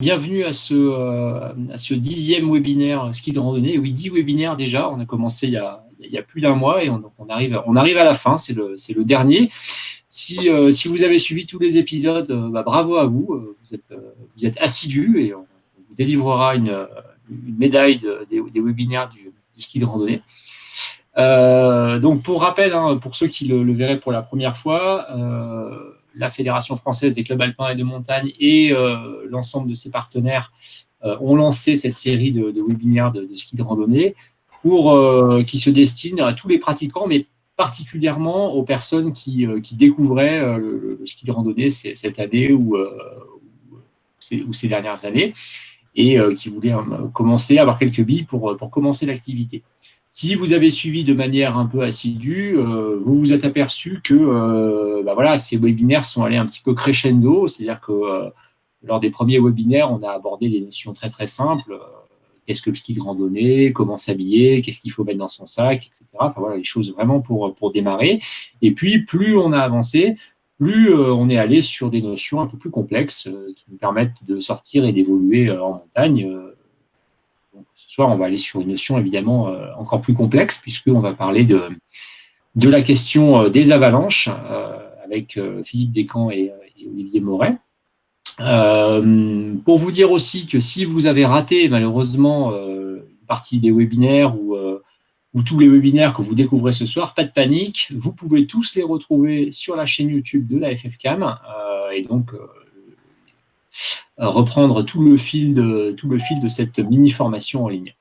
Bienvenue à ce 10e webinaire ski de randonnée. Oui, 10 webinaires déjà. On a commencé il y a plus d'un mois et on arrive à la fin. C'est le dernier. Si vous avez suivi tous les épisodes, bravo à vous. Vous êtes assidus et on vous délivrera une médaille des webinaires du ski de randonnée. Donc, pour rappel, pour ceux qui le verraient pour la première fois, la Fédération française des clubs alpins et de montagne et l'ensemble de ses partenaires ont lancé cette série de webinaires de ski de randonnée qui se destinent à tous les pratiquants, mais particulièrement aux personnes qui découvraient le ski de randonnée cette année ou ces dernières années et qui voulaient commencer à avoir quelques billes pour commencer l'activité. Si vous avez suivi de manière un peu assidue, vous vous êtes aperçu que ces webinaires sont allés un petit peu crescendo, c'est-à-dire que lors des premiers webinaires, on a abordé des notions très très simples. Qu'est-ce que le ski de randonnée, comment s'habiller, qu'est-ce qu'il faut mettre dans son sac, etc. Enfin voilà, les choses vraiment pour démarrer. Et puis, plus on a avancé, plus on est allé sur des notions un peu plus complexes qui nous permettent de sortir et d'évoluer en montagne. Donc, ce soir, on va aller sur une notion évidemment encore plus complexe, puisqu'on va parler de la question des avalanches avec Philippe Descamps et Olivier Moret. Pour vous dire aussi que si vous avez raté malheureusement une partie des webinaires ou tous les webinaires que vous découvrez ce soir, pas de panique, vous pouvez tous les retrouver sur la chaîne YouTube de la FFCAM et donc reprendre tout le fil de cette mini-formation en ligne.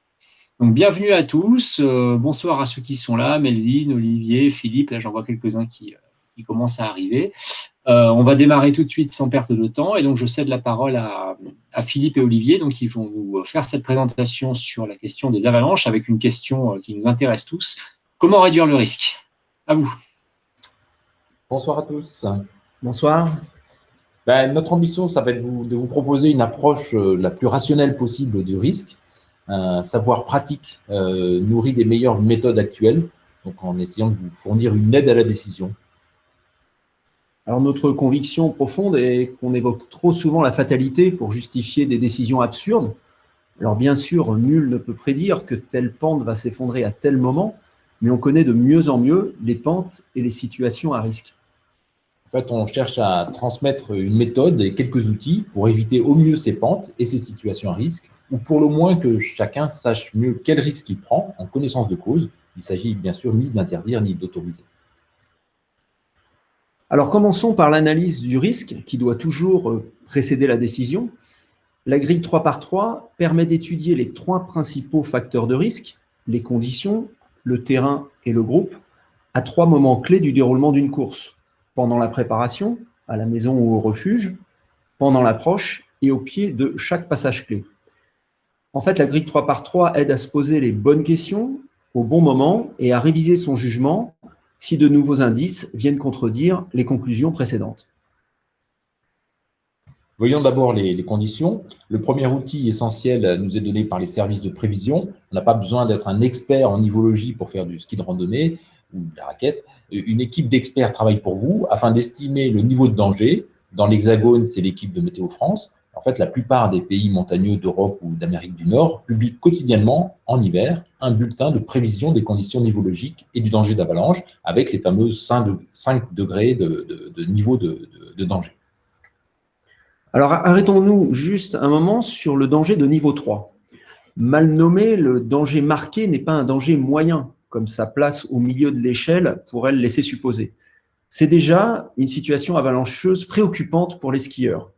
Donc, bienvenue à tous. Bonsoir à ceux qui sont là, Melvin, Olivier, Philippe. Là, j'en vois quelques-uns qui commencent à arriver. On va démarrer tout de suite sans perte de temps. Et donc, je cède la parole à Philippe et Olivier. Donc, ils vont nous faire cette présentation sur la question des avalanches avec une question qui nous intéresse tous. Comment réduire le risque? À vous. Bonsoir à tous. Bonsoir. Notre ambition, ça va être de vous proposer une approche la plus rationnelle possible du risque. Un savoir pratique nourri des meilleures méthodes actuelles, donc en essayant de vous fournir une aide à la décision. Alors, notre conviction profonde est qu'on évoque trop souvent la fatalité pour justifier des décisions absurdes. Alors, bien sûr, nul ne peut prédire que telle pente va s'effondrer à tel moment, mais on connaît de mieux en mieux les pentes et les situations à risque. En fait, on cherche à transmettre une méthode et quelques outils pour éviter au mieux ces pentes et ces situations à risque, ou pour le moins que chacun sache mieux quel risque il prend en connaissance de cause. Il s'agit bien sûr ni d'interdire ni d'autoriser. Alors, commençons par l'analyse du risque qui doit toujours précéder la décision. La grille 3x3 permet d'étudier les trois principaux facteurs de risque, les conditions, le terrain et le groupe, à trois moments clés du déroulement d'une course. Pendant la préparation, à la maison ou au refuge, pendant l'approche et au pied de chaque passage clé. En fait, la grille 3x3 aide à se poser les bonnes questions au bon moment et à réviser son jugement si de nouveaux indices viennent contredire les conclusions précédentes. Voyons d'abord les conditions. Le premier outil essentiel nous est donné par les services de prévision. On n'a pas besoin d'être un expert en nivologie pour faire du ski de randonnée ou de la raquette. Une équipe d'experts travaille pour vous afin d'estimer le niveau de danger. Dans l'Hexagone, c'est l'équipe de Météo France. En fait, la plupart des pays montagneux d'Europe ou d'Amérique du Nord publient quotidiennement, en hiver, un bulletin de prévision des conditions nivologiques et du danger d'avalanche avec les fameux 5 degrés de niveau de danger. Alors, arrêtons-nous juste un moment sur le danger de niveau 3. Mal nommé, le danger marqué n'est pas un danger moyen, comme sa place au milieu de l'échelle pourrait le laisser supposer. C'est déjà une situation avalancheuse préoccupante pour les skieurs.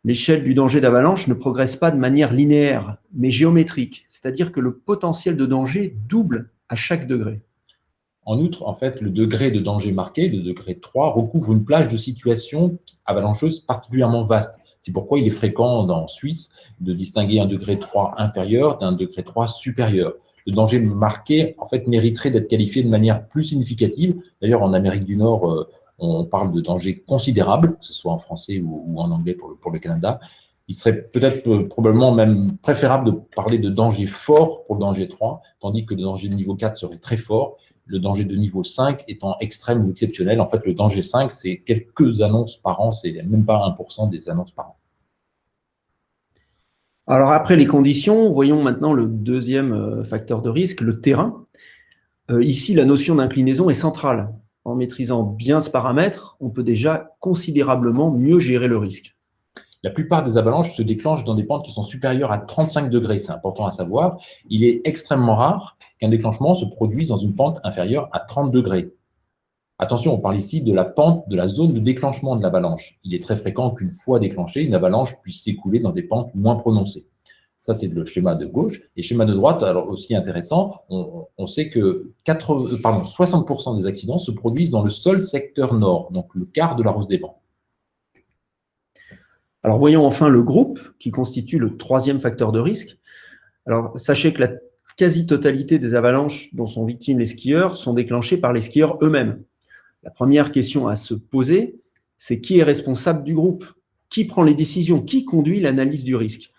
L'échelle du danger d'avalanche ne progresse pas de manière linéaire, mais géométrique, c'est-à-dire que le potentiel de danger double à chaque degré. En outre, en fait, le degré de danger marqué, le degré 3, recouvre une plage de situations avalancheuses particulièrement vaste. C'est pourquoi il est fréquent en Suisse de distinguer un degré 3 inférieur d'un degré 3 supérieur. Le danger marqué, en fait, mériterait d'être qualifié de manière plus significative. D'ailleurs, en Amérique du Nord, on parle de danger considérable, que ce soit en français ou en anglais pour le Canada. Il serait peut-être probablement même préférable de parler de danger fort pour le danger 3, tandis que le danger de niveau 4 serait très fort. Le danger de niveau 5 étant extrême ou exceptionnel. En fait, le danger 5, c'est quelques annonces par an, c'est même pas 1% des annonces par an. Alors après les conditions, voyons maintenant le deuxième facteur de risque, le terrain. Ici, la notion d'inclinaison est centrale. En maîtrisant bien ce paramètre, on peut déjà considérablement mieux gérer le risque. La plupart des avalanches se déclenchent dans des pentes qui sont supérieures à 35 degrés. C'est important à savoir. Il est extrêmement rare qu'un déclenchement se produise dans une pente inférieure à 30 degrés. Attention, on parle ici de la pente de la zone de déclenchement de l'avalanche. Il est très fréquent qu'une fois déclenchée, une avalanche puisse s'écouler dans des pentes moins prononcées. Ça, c'est le schéma de gauche. Et schéma de droite, alors aussi intéressant, on sait que 60% des accidents se produisent dans le seul secteur nord, donc le quart de la Rousse des Vents. Alors voyons enfin le groupe qui constitue le troisième facteur de risque. Alors sachez que la quasi-totalité des avalanches dont sont victimes les skieurs sont déclenchées par les skieurs eux-mêmes. La première question à se poser, c'est qui est responsable du groupe? Qui prend les décisions? Qui conduit l'analyse du risque?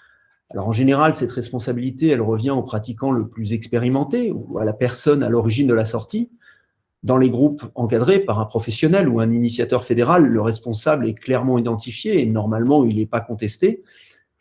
Alors en général, cette responsabilité, elle revient au pratiquant le plus expérimenté ou à la personne à l'origine de la sortie. Dans les groupes encadrés par un professionnel ou un initiateur fédéral, le responsable est clairement identifié et normalement, il n'est pas contesté.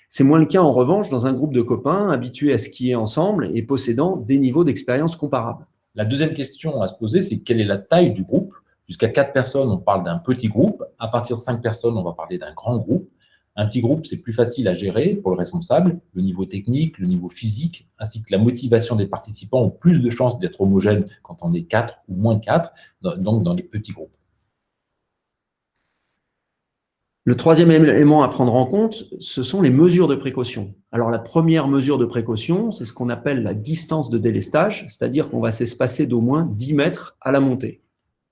C'est moins le cas en revanche dans un groupe de copains habitués à skier ensemble et possédant des niveaux d'expérience comparables. La deuxième question à se poser, c'est quelle est la taille du groupe? Jusqu'à 4 personnes, on parle d'un petit groupe. À partir de 5 personnes, on va parler d'un grand groupe. Un petit groupe, c'est plus facile à gérer pour le responsable. Le niveau technique, le niveau physique, ainsi que la motivation des participants ont plus de chances d'être homogènes quand on est 4 ou moins de 4, donc dans les petits groupes. Le troisième élément à prendre en compte, ce sont les mesures de précaution. Alors la première mesure de précaution, c'est ce qu'on appelle la distance de délestage, c'est-à-dire qu'on va s'espacer d'au moins 10 mètres à la montée.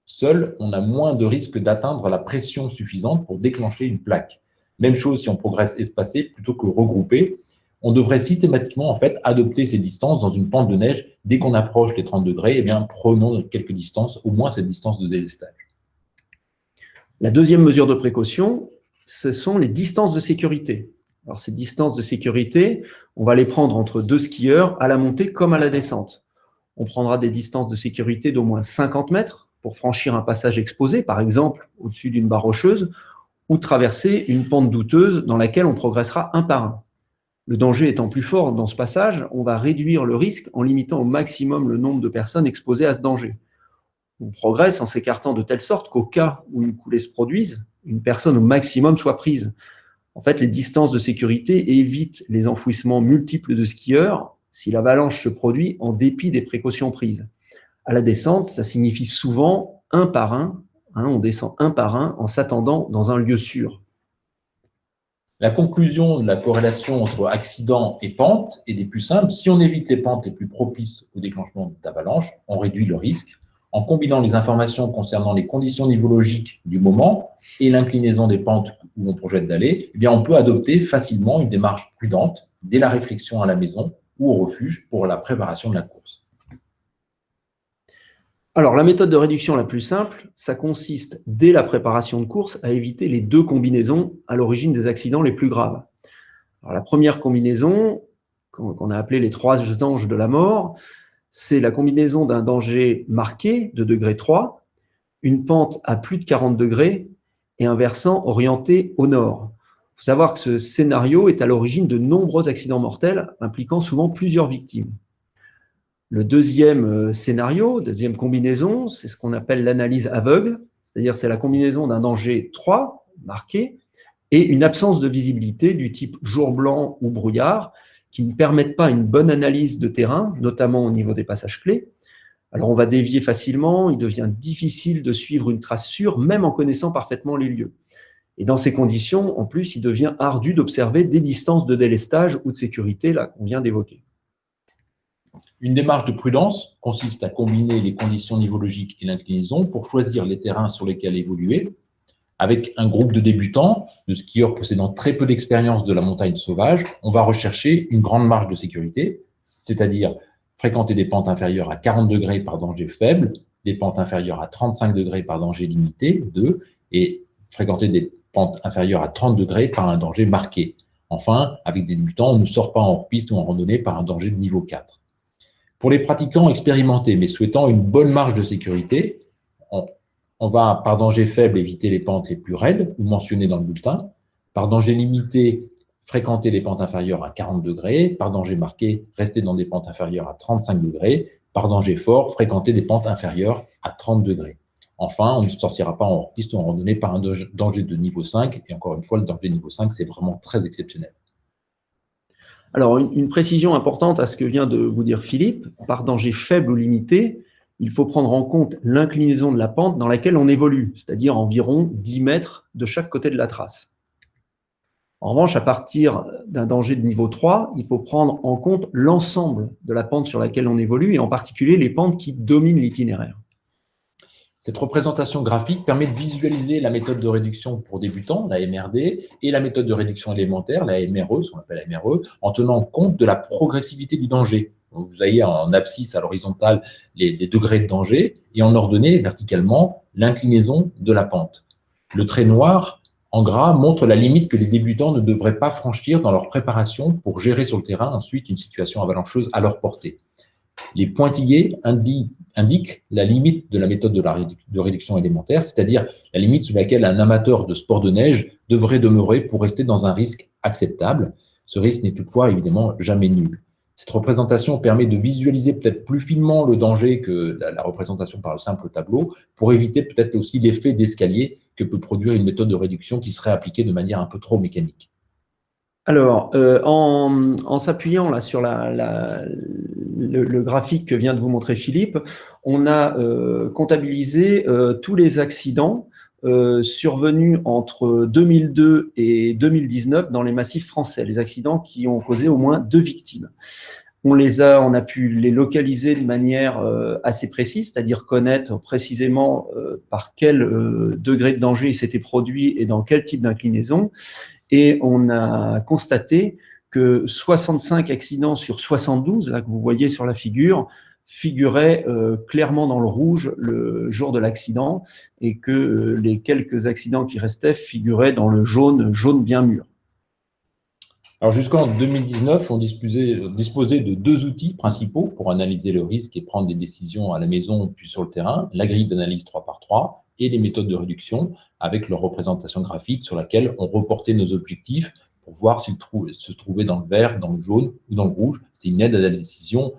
Seul, on a moins de risque d'atteindre la pression suffisante pour déclencher une plaque. Même chose si on progresse espacé plutôt que regroupé. On devrait systématiquement en fait adopter ces distances dans une pente de neige. Dès qu'on approche les 30 degrés, eh bien, prenons quelques distances, au moins cette distance de délestage. La deuxième mesure de précaution, ce sont les distances de sécurité. Alors ces distances de sécurité, on va les prendre entre deux skieurs à la montée comme à la descente. On prendra des distances de sécurité d'au moins 50 mètres pour franchir un passage exposé, par exemple au-dessus d'une barre rocheuse, ou traverser une pente douteuse dans laquelle on progressera un par un. Le danger étant plus fort dans ce passage, on va réduire le risque en limitant au maximum le nombre de personnes exposées à ce danger. On progresse en s'écartant de telle sorte qu'au cas où une coulée se produise, une personne au maximum soit prise. En fait, les distances de sécurité évitent les enfouissements multiples de skieurs si l'avalanche se produit en dépit des précautions prises. À la descente, ça signifie souvent un par un. On descend un par un en s'attendant dans un lieu sûr. La conclusion de la corrélation entre accident et pente est des plus simples. Si on évite les pentes les plus propices au déclenchement d'avalanche, on réduit le risque. En combinant les informations concernant les conditions nivologiques du moment et l'inclinaison des pentes où on projette d'aller, eh bien on peut adopter facilement une démarche prudente dès la réflexion à la maison ou au refuge pour la préparation de la course. Alors, la méthode de réduction la plus simple, ça consiste, dès la préparation de course, à éviter les deux combinaisons à l'origine des accidents les plus graves. Alors, la première combinaison, qu'on a appelée les 3 anges de la mort, c'est la combinaison d'un danger marqué de degré 3, une pente à plus de 40 degrés et un versant orienté au nord. Il faut savoir que ce scénario est à l'origine de nombreux accidents mortels impliquant souvent plusieurs victimes. Le deuxième scénario, deuxième combinaison, c'est ce qu'on appelle l'analyse aveugle, c'est-à-dire c'est la combinaison d'un danger 3 marqué et une absence de visibilité du type jour blanc ou brouillard qui ne permettent pas une bonne analyse de terrain, notamment au niveau des passages clés. Alors on va dévier facilement, il devient difficile de suivre une trace sûre, même en connaissant parfaitement les lieux. Et dans ces conditions, en plus, il devient ardu d'observer des distances de délestage ou de sécurité là qu'on vient d'évoquer. Une démarche de prudence consiste à combiner les conditions nivologiques et l'inclinaison pour choisir les terrains sur lesquels évoluer. Avec un groupe de débutants, de skieurs possédant très peu d'expérience de la montagne sauvage, on va rechercher une grande marge de sécurité, c'est-à-dire fréquenter des pentes inférieures à 40 degrés par danger faible, des pentes inférieures à 35 degrés par danger limité, 2, et fréquenter des pentes inférieures à 30 degrés par un danger marqué. Enfin, avec des débutants, on ne sort pas en hors-piste ou en randonnée par un danger de niveau 4. Pour les pratiquants expérimentés, mais souhaitant une bonne marge de sécurité, on va, par danger faible, éviter les pentes les plus raides ou mentionnées dans le bulletin. Par danger limité, fréquenter les pentes inférieures à 40 degrés, par danger marqué, rester dans des pentes inférieures à 35 degrés, par danger fort, fréquenter des pentes inférieures à 30 degrés. Enfin, on ne sortira pas en hors-piste ou en randonnée par un danger de niveau 5. Et encore une fois, le danger de niveau 5, c'est vraiment très exceptionnel. Alors, une précision importante à ce que vient de vous dire Philippe, par danger faible ou limité, il faut prendre en compte l'inclinaison de la pente dans laquelle on évolue, c'est-à-dire environ 10 mètres de chaque côté de la trace. En revanche, à partir d'un danger de niveau 3, il faut prendre en compte l'ensemble de la pente sur laquelle on évolue, et en particulier les pentes qui dominent l'itinéraire. Cette représentation graphique permet de visualiser la méthode de réduction pour débutants, la MRD, et la méthode de réduction élémentaire, la MRE, ce qu'on appelle la MRE, en tenant compte de la progressivité du danger. Donc, vous voyez en abscisse à l'horizontale les degrés de danger et en ordonnée verticalement l'inclinaison de la pente. Le trait noir en gras montre la limite que les débutants ne devraient pas franchir dans leur préparation pour gérer sur le terrain ensuite une situation avalancheuse à leur portée. Les pointillés indiquent la limite de la méthode de réduction élémentaire, c'est-à-dire la limite sur laquelle un amateur de sport de neige devrait demeurer pour rester dans un risque acceptable. Ce risque n'est toutefois évidemment jamais nul. Cette représentation permet de visualiser peut-être plus finement le danger que la représentation par le simple tableau, pour éviter peut-être aussi l'effet d'escalier que peut produire une méthode de réduction qui serait appliquée de manière un peu trop mécanique. Alors, en s'appuyant là sur le graphique que vient de vous montrer Philippe, on a comptabilisé tous les accidents survenus entre 2002 et 2019 dans les massifs français, les accidents qui ont causé au moins 2 victimes. On a pu les localiser de manière assez précise, c'est-à-dire connaître précisément par quel degré de danger il s'était produit et dans quel type d'inclinaison. Et on a constaté que 65 accidents sur 72, là que vous voyez sur la figure, figuraient clairement dans le rouge le jour de l'accident, et que les quelques accidents qui restaient figuraient dans le jaune bien mûr. Alors jusqu'en 2019, on disposait de 2 outils principaux pour analyser le risque et prendre des décisions à la maison puis sur le terrain, la grille d'analyse 3x3 et les méthodes de réduction avec leur représentation graphique sur laquelle on reportait nos objectifs pour voir s'ils se trouvaient dans le vert, dans le jaune ou dans le rouge. C'est une aide à la décision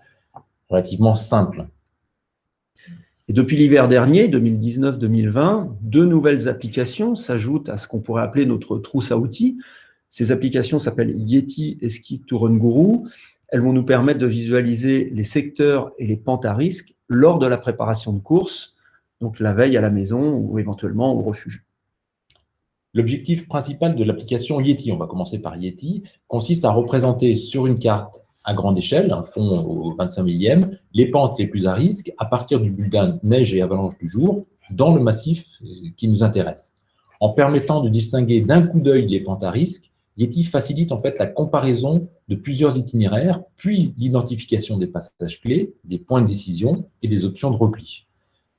relativement simple. Et depuis l'hiver dernier, 2019-2020, 2 nouvelles applications s'ajoutent à ce qu'on pourrait appeler notre trousse à outils. Ces applications s'appellent Yeti et Ski to Run Guru. Elles vont nous permettre de visualiser les secteurs et les pentes à risque lors de la préparation de course, donc la veille à la maison ou éventuellement au refuge. L'objectif principal de l'application Yeti, on va commencer par Yeti, consiste à représenter sur une carte à grande échelle, un fond au 25 millième, les pentes les plus à risque à partir du bulletin neige et avalanche du jour dans le massif qui nous intéresse. En permettant de distinguer d'un coup d'œil les pentes à risque, Yeti facilite en fait la comparaison de plusieurs itinéraires, puis l'identification des passages clés, des points de décision et des options de repli.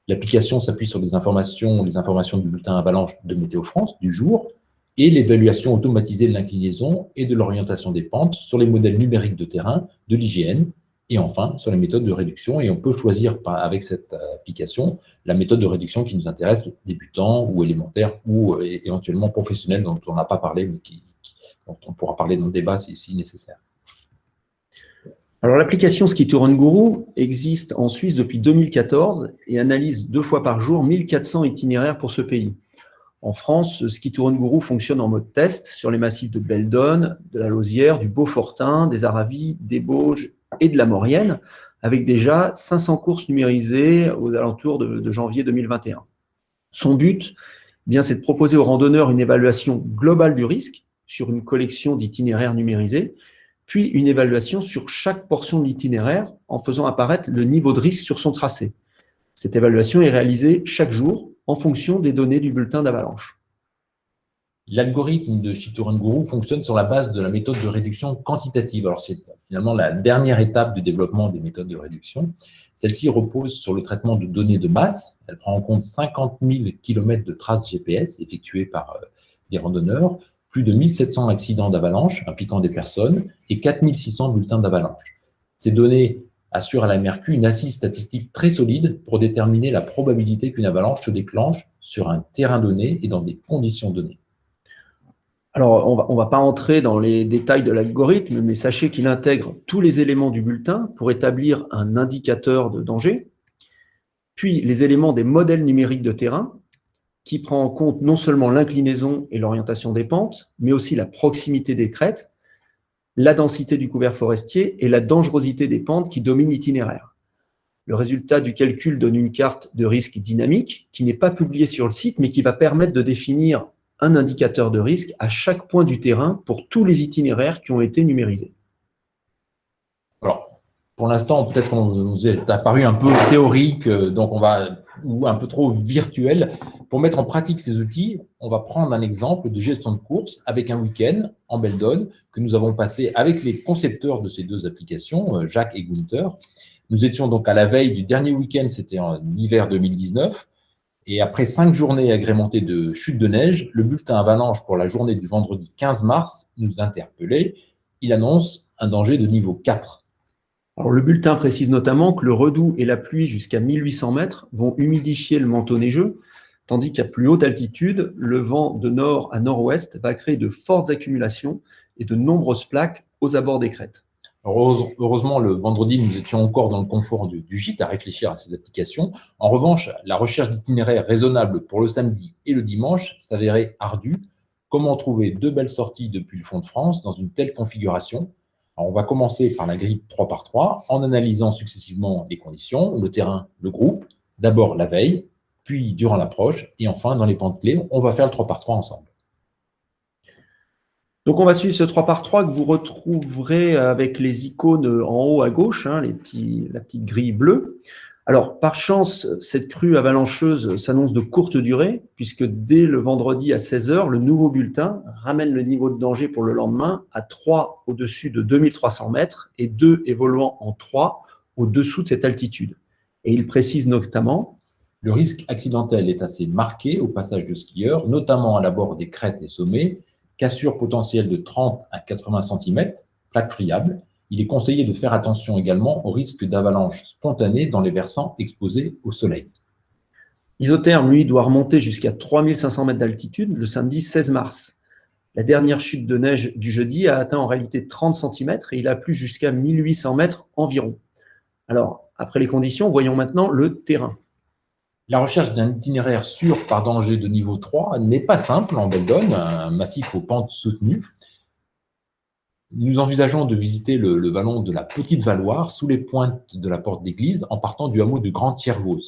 L'application s'appuie sur les informations du bulletin avalanche de Météo France du jour et l'évaluation automatisée de l'inclinaison et de l'orientation des pentes sur les modèles numériques de terrain, de l'IGN et enfin sur les méthodes de réduction. Et on peut choisir avec cette application la méthode de réduction qui nous intéresse, débutant ou élémentaire ou éventuellement professionnel dont on n'a pas parlé mais dont on pourra parler dans le débat si nécessaire. Alors, l'application Ski to Run Guru existe en Suisse depuis 2014 et analyse 2 fois par jour 1400 itinéraires pour ce pays. En France, Ski to Run Guru fonctionne en mode test sur les massifs de Beldon, de la Lausière, du Beaufortin, des Aravis, des Bauges et de la Maurienne, avec déjà 500 courses numérisées aux alentours de janvier 2021. Son but, c'est de proposer aux randonneurs une évaluation globale du risque sur une collection d'itinéraires numérisés, puis une évaluation sur chaque portion de l'itinéraire en faisant apparaître le niveau de risque sur son tracé. Cette évaluation est réalisée chaque jour en fonction des données du bulletin d'avalanche. L'algorithme de Ski to Run Guru fonctionne sur la base de la méthode de réduction quantitative. Alors, c'est finalement la dernière étape du développement des méthodes de réduction. Celle-ci repose sur le traitement de données de masse. Elle prend en compte 50 000 km de traces GPS effectuées par des randonneurs, plus de 1700 accidents d'avalanche impliquant des personnes et 4600 bulletins d'avalanche. Ces données assurent à la MRQ une assise statistique très solide pour déterminer la probabilité qu'une avalanche se déclenche sur un terrain donné et dans des conditions données. Alors, on va pas entrer dans les détails de l'algorithme, mais sachez qu'il intègre tous les éléments du bulletin pour établir un indicateur de danger, puis les éléments des modèles numériques de terrain, qui prend en compte non seulement l'inclinaison et l'orientation des pentes, mais aussi la proximité des crêtes, la densité du couvert forestier et la dangerosité des pentes qui dominent l'itinéraire. Le résultat du calcul donne une carte de risque dynamique qui n'est pas publiée sur le site, mais qui va permettre de définir un indicateur de risque à chaque point du terrain pour tous les itinéraires qui ont été numérisés. Alors, pour l'instant, peut-être qu'on nous est apparu un peu théorique, donc ou un peu trop virtuel. Pour mettre en pratique ces outils, on va prendre un exemple de gestion de course avec un week-end en Beldon que nous avons passé avec les concepteurs de ces deux applications, Jacques et Gunther. Nous étions donc à la veille du dernier week-end, c'était en hiver 2019. Et après 5 journées agrémentées de chutes de neige, le bulletin avalanche pour la journée du vendredi 15 mars nous interpellait. Il annonce un danger de niveau 4. Alors, le bulletin précise notamment que le redout et la pluie jusqu'à 1800 mètres vont humidifier le manteau neigeux, tandis qu'à plus haute altitude, le vent de nord à nord-ouest va créer de fortes accumulations et de nombreuses plaques aux abords des crêtes. Heureusement, le vendredi, nous étions encore dans le confort du gîte à réfléchir à ces applications. En revanche, la recherche d'itinéraires raisonnables pour le samedi et le dimanche s'avérait ardue. Comment trouver 2 belles sorties depuis le fond de France dans une telle configuration? Alors, on va commencer par la grille 3x3 en analysant successivement les conditions, le terrain, le groupe, d'abord la veille, puis durant l'approche, et enfin dans les pentes clés, on va faire le 3x3 ensemble. Donc, on va suivre ce 3x3 que vous retrouverez avec les icônes en haut à gauche, la petite grille bleue. Alors, par chance, cette crue avalancheuse s'annonce de courte durée, puisque dès le vendredi à 16 h, le nouveau bulletin ramène le niveau de danger pour le lendemain à 3 au-dessus de 2300 mètres et 2 évoluant en 3 au-dessous de cette altitude. Et il précise notamment: le risque accidentel est assez marqué au passage de skieurs, notamment à l'abord des crêtes et sommets, cassure potentielle de 30 à 80 cm, plaque friable. Il est conseillé de faire attention également au risque d'avalanche spontanée dans les versants exposés au soleil. Isotherme, lui, doit remonter jusqu'à 3500 mètres d'altitude le samedi 16 mars. La dernière chute de neige du jeudi a atteint en réalité 30 cm et il a plu jusqu'à 1800 mètres environ. Alors, après les conditions, voyons maintenant le terrain. La recherche d'un itinéraire sûr par danger de niveau 3 n'est pas simple en Beldon, un massif aux pentes soutenues. Nous envisageons de visiter le vallon de la Petite Valloire sous les pointes de la Porte d'Église en partant du hameau de Grand-Thiervaux,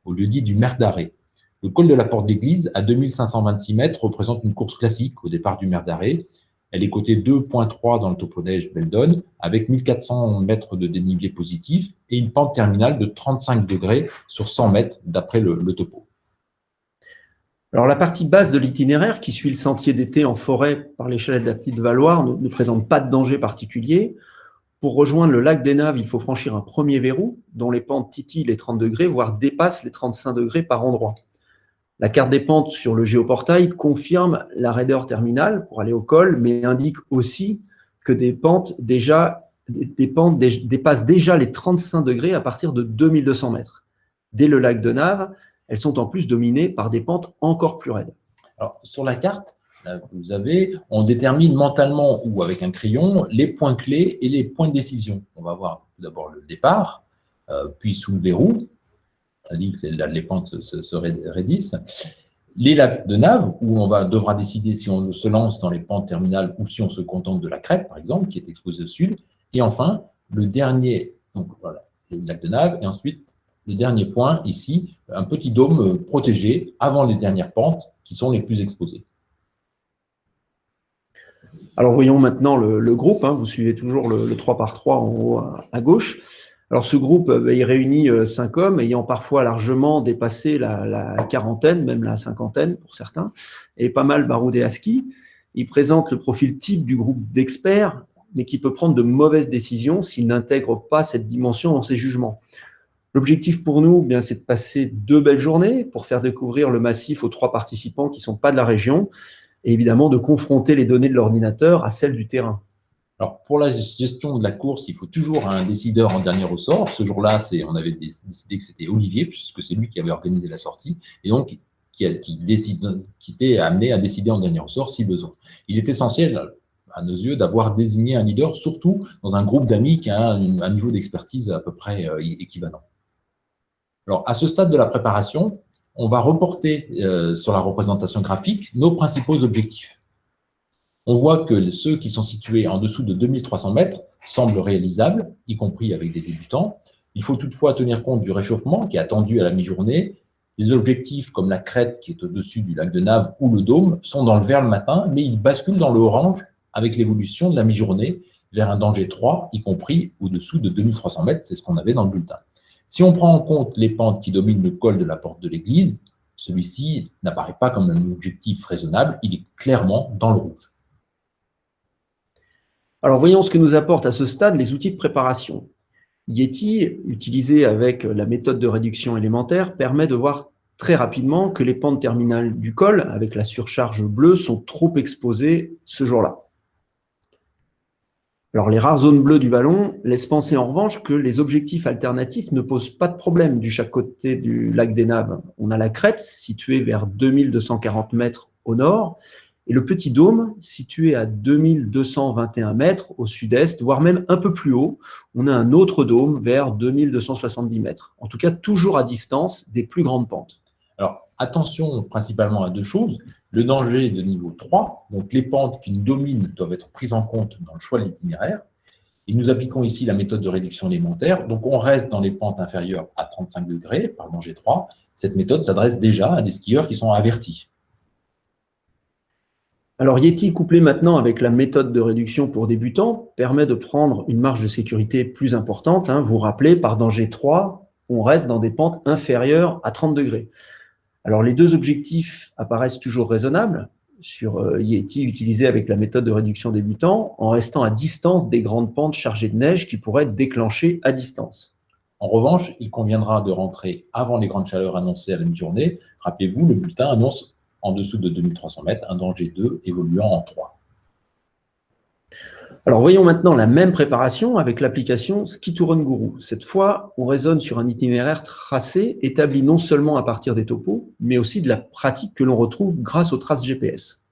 au lieu dit du Merdaré. Le col de la Porte d'Église, à 2526 mètres, représente une course classique au départ du Merdaré. Elle est cotée 2,3 dans le topo-neige Beldon, avec 1400 mètres de dénivelé positif et une pente terminale de 35 degrés sur 100 mètres d'après le topo. Alors, la partie basse de l'itinéraire, qui suit le sentier d'été en forêt par les chalets de la Petite Valloire, ne présente pas de danger particulier. Pour rejoindre le lac des Naves, il faut franchir un premier verrou, dont les pentes titillent les 30 degrés, voire dépassent les 35 degrés par endroit. La carte des pentes sur le géoportail confirme la raideur terminale pour aller au col, mais indique aussi que des pentes dépassent déjà les 35 degrés à partir de 2200 mètres. Dès le lac de Naves, elles sont en plus dominées par des pentes encore plus raides. Alors, sur la carte, là, on détermine mentalement ou avec un crayon les points clés et les points de décision. On va voir tout d'abord le départ, puis sous le verrou, on dit que les pentes se raidissent. Les lacs de Naves, où on devra décider si on se lance dans les pentes terminales ou si on se contente de la crête, par exemple, qui est exposée au sud. Et enfin, le dernier, donc voilà, les lacs de Naves, et ensuite, le dernier point, ici, un petit dôme protégé avant les dernières pentes qui sont les plus exposées. Alors, voyons maintenant le groupe. Vous suivez toujours le 3x3 en haut à gauche. Alors, ce groupe, il réunit 5 hommes ayant parfois largement dépassé la quarantaine, même la cinquantaine pour certains, et pas mal baroudé à ski. Il présente le profil type du groupe d'experts, mais qui peut prendre de mauvaises décisions s'il n'intègre pas cette dimension dans ses jugements. L'objectif pour nous, c'est de passer 2 belles journées pour faire découvrir le massif aux 3 participants qui ne sont pas de la région et évidemment de confronter les données de l'ordinateur à celles du terrain. Alors, pour la gestion de la course, il faut toujours un décideur en dernier ressort. Ce jour-là, on avait décidé que c'était Olivier, puisque c'est lui qui avait organisé la sortie. Et donc, qui était amené à décider en dernier ressort si besoin. Il est essentiel, à nos yeux, d'avoir désigné un leader, surtout dans un groupe d'amis qui a un niveau d'expertise à peu près équivalent. Alors, à ce stade de la préparation, on va reporter sur la représentation graphique nos principaux objectifs. On voit que ceux qui sont situés en dessous de 2300 mètres semblent réalisables, y compris avec des débutants. Il faut toutefois tenir compte du réchauffement qui est attendu à la mi-journée. Des objectifs comme la crête qui est au-dessus du lac de Naves ou le dôme sont dans le vert le matin, mais ils basculent dans le orange avec l'évolution de la mi-journée vers un danger 3, y compris au-dessous de 2300 mètres, c'est ce qu'on avait dans le bulletin. Si on prend en compte les pentes qui dominent le col de la porte de l'église, celui-ci n'apparaît pas comme un objectif raisonnable, il est clairement dans le rouge. Alors, voyons ce que nous apportent à ce stade les outils de préparation. Yeti, utilisé avec la méthode de réduction élémentaire, permet de voir très rapidement que les pentes terminales du col, avec la surcharge bleue, sont trop exposées ce jour-là. Alors, les rares zones bleues du vallon laissent penser en revanche que les objectifs alternatifs ne posent pas de problème du chaque côté du lac des Naves. On a la crête, située vers 2240 mètres au nord, et le petit dôme, situé à 2221 mètres au sud-est, voire même un peu plus haut. On a un autre dôme vers 2270 mètres. En tout cas, toujours à distance des plus grandes pentes. Alors, attention principalement à deux choses. Le danger de niveau 3, donc les pentes qui nous dominent doivent être prises en compte dans le choix de l'itinéraire. Et nous appliquons ici la méthode de réduction élémentaire. Donc, on reste dans les pentes inférieures à 35 degrés par danger 3. Cette méthode s'adresse déjà à des skieurs qui sont avertis. Alors, Yeti, couplé maintenant avec la méthode de réduction pour débutants, permet de prendre une marge de sécurité plus importante. Vous vous rappelez, par danger 3, on reste dans des pentes inférieures à 30 degrés. Alors, les deux objectifs apparaissent toujours raisonnables sur Yeti utilisé avec la méthode de réduction débutant, en restant à distance des grandes pentes chargées de neige qui pourraient être déclenchées à distance. En revanche, il conviendra de rentrer avant les grandes chaleurs annoncées à la mi-journée. Rappelez-vous, le bulletin annonce en dessous de 2300 mètres, un danger 2 évoluant en 3. Alors, voyons maintenant la même préparation avec l'application Ski to Run Guru. Cette fois, on raisonne sur un itinéraire tracé, établi non seulement à partir des topos, mais aussi de la pratique que l'on retrouve grâce aux traces GPS.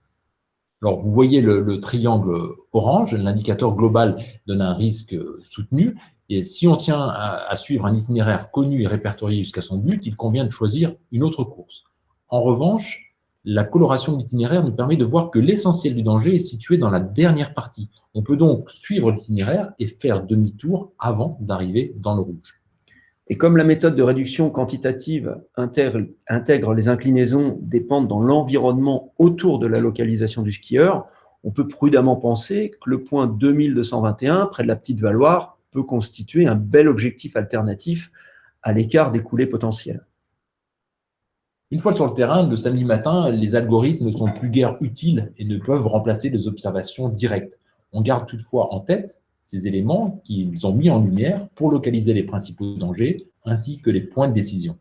Alors, vous voyez le triangle orange, l'indicateur global donne un risque soutenu. Et si on tient à suivre un itinéraire connu et répertorié jusqu'à son but, il convient de choisir une autre course. En revanche, la coloration de l'itinéraire nous permet de voir que l'essentiel du danger est situé dans la dernière partie. On peut donc suivre l'itinéraire et faire demi-tour avant d'arriver dans le rouge. Et comme la méthode de réduction quantitative intègre les inclinaisons des pentes dans l'environnement autour de la localisation du skieur, on peut prudemment penser que le point 2221, près de la Petite Valloire, peut constituer un bel objectif alternatif à l'écart des coulées potentielles. Une fois sur le terrain, le samedi matin, les algorithmes ne sont plus guère utiles et ne peuvent remplacer les observations directes. On garde toutefois en tête ces éléments qu'ils ont mis en lumière pour localiser les principaux dangers ainsi que les points de décision.